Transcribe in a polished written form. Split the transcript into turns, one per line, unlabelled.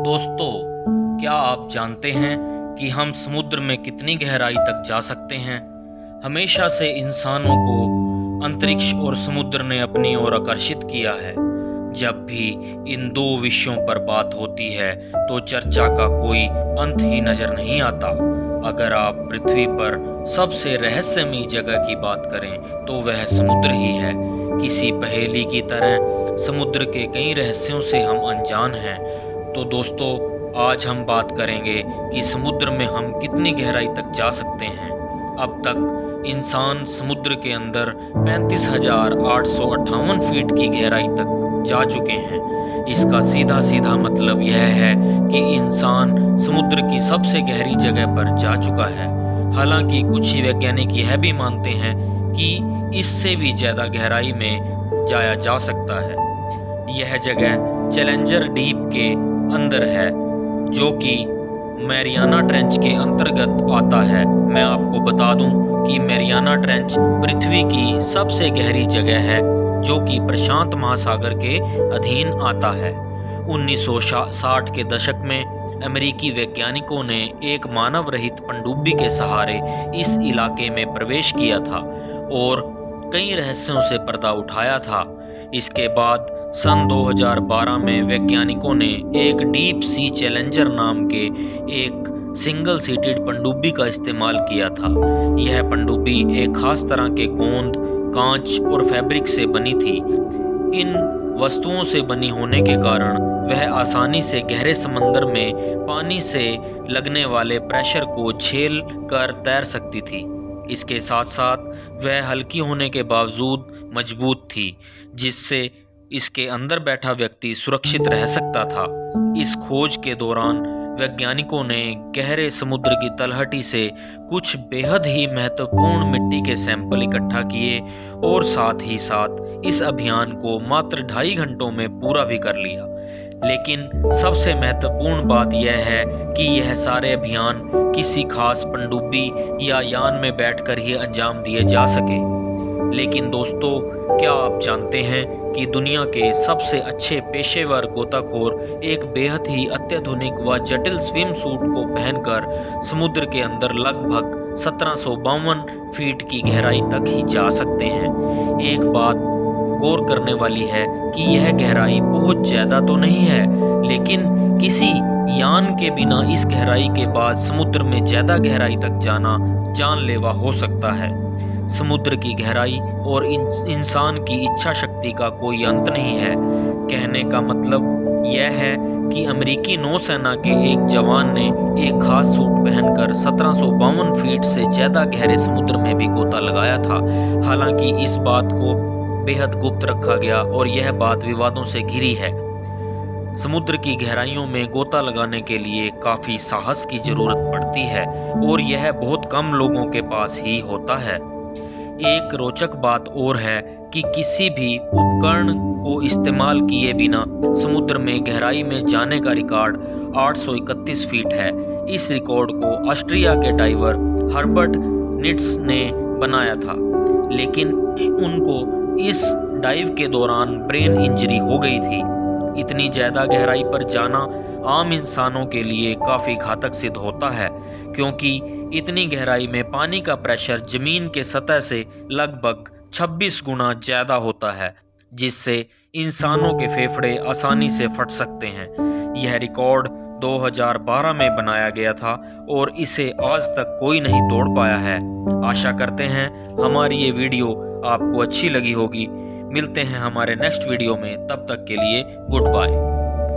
दोस्तों, क्या आप जानते हैं कि हम समुद्र में कितनी गहराई तक जा सकते हैं? हमेशा से इंसानों को अंतरिक्ष और समुद्र ने अपनी ओर आकर्षित किया है। जब भी इन दो विषयों पर बात होती है तो चर्चा का कोई अंत ही नजर नहीं आता। अगर आप पृथ्वी पर सबसे रहस्यमयी जगह की बात करें तो वह समुद्र ही है। किसी पहेली की तरह समुद्र के कई रहस्यों से हम अनजान हैं। तो दोस्तों, आज हम बात करेंगे कि समुद्र में हम कितनी गहराई तक जा सकते हैं। अब तक इंसान समुद्र के अंदर 35,858 फीट की गहराई तक जा चुके हैं। इसका सीधा सीधा मतलब यह है कि इंसान समुद्र की सबसे गहरी जगह पर जा चुका है। हालांकि कुछ ही वैज्ञानिक यह भी मानते हैं कि इससे भी ज़्यादा गहराई में जाया जा सकता है। यह जगह चैलेंजर डीप के अंदर है, जो कि मैरियाना ट्रेंच के अंतर्गत आता है। मैं आपको बता दूं कि मैरियाना ट्रेंच पृथ्वी की सबसे गहरी जगह है, जो कि प्रशांत महासागर के अधीन आता है। 1960 के दशक में अमेरिकी वैज्ञानिकों ने एक मानव रहित पनडुब्बी के सहारे इस इलाके में प्रवेश किया था और कई रहस्यों से पर्दा उठाया था। इसके बाद सन 2012 में वैज्ञानिकों ने एक डीप सी चैलेंजर नाम के एक सिंगल सीटेड पनडुब्बी का इस्तेमाल किया था। यह पनडुब्बी एक खास तरह के गोंद, कांच और फैब्रिक से बनी थी। इन वस्तुओं से बनी होने के कारण वह आसानी से गहरे समंदर में पानी से लगने वाले प्रेशर को झेल कर तैर सकती थी। इसके साथ साथ वह हल्की होने के बावजूद मजबूत थी, जिससे इसके अंदर बैठा व्यक्ति सुरक्षित रह सकता था। इस खोज के दौरान वैज्ञानिकों ने गहरे समुद्र की तलहटी से कुछ बेहद ही महत्वपूर्ण मिट्टी के सैंपल इकट्ठा किए और साथ ही साथ इस अभियान को मात्र 2.5 घंटों में पूरा भी कर लिया। लेकिन सबसे महत्वपूर्ण बात यह है कि यह सारे अभियान किसी खास पनडुब्बी या यान में बैठकर ही अंजाम दिए जा सके। लेकिन दोस्तों, क्या आप जानते हैं कि दुनिया के सबसे अच्छे पेशेवर गोताखोर एक बेहद ही अत्याधुनिक व जटिल स्विम सूट को पहनकर समुद्र के अंदर लगभग 1752 फीट की गहराई तक ही जा सकते हैं। एक बात गौर करने वाली है कि यह गहराई बहुत ज़्यादा तो नहीं है, लेकिन किसी यान के बिना इस गहराई के बाद समुद्र में ज़्यादा गहराई तक जाना जानलेवा हो सकता है। समुद्र की गहराई और इंसान की इच्छा शक्ति का कोई अंत नहीं है। कहने का मतलब यह है कि अमेरिकी नौसेना के एक जवान ने एक खास सूट पहनकर 1752 फीट से ज़्यादा गहरे समुद्र में भी गोता लगाया था। हालांकि इस बात को बेहद गुप्त रखा गया और यह बात विवादों से घिरी है। समुद्र की गहराइयों में गोता लगाने के लिए काफ़ी साहस की ज़रूरत पड़ती है और यह बहुत कम लोगों के पास ही होता है। एक रोचक बात और है कि किसी भी उपकरण को इस्तेमाल किए बिना समुद्र में गहराई में जाने का रिकॉर्ड 831 फीट है। इस रिकॉर्ड को ऑस्ट्रिया के डाइवर हर्बर्ट निट्स ने बनाया था, लेकिन उनको इस डाइव के दौरान ब्रेन इंजरी हो गई थी। इतनी ज़्यादा गहराई पर जाना आम इंसानों के लिए काफ़ी घातक सिद्ध होता है, क्योंकि इतनी गहराई में पानी का प्रेशर ज़मीन के सतह से लगभग 26 गुना ज़्यादा होता है, जिससे इंसानों के फेफड़े आसानी से फट सकते हैं। यह रिकॉर्ड 2012 में बनाया गया था और इसे आज तक कोई नहीं तोड़ पाया है। आशा करते हैं हमारी ये वीडियो आपको अच्छी लगी होगी। मिलते हैं हमारे नेक्स्ट वीडियो में, तब तक के लिए गुड बाय।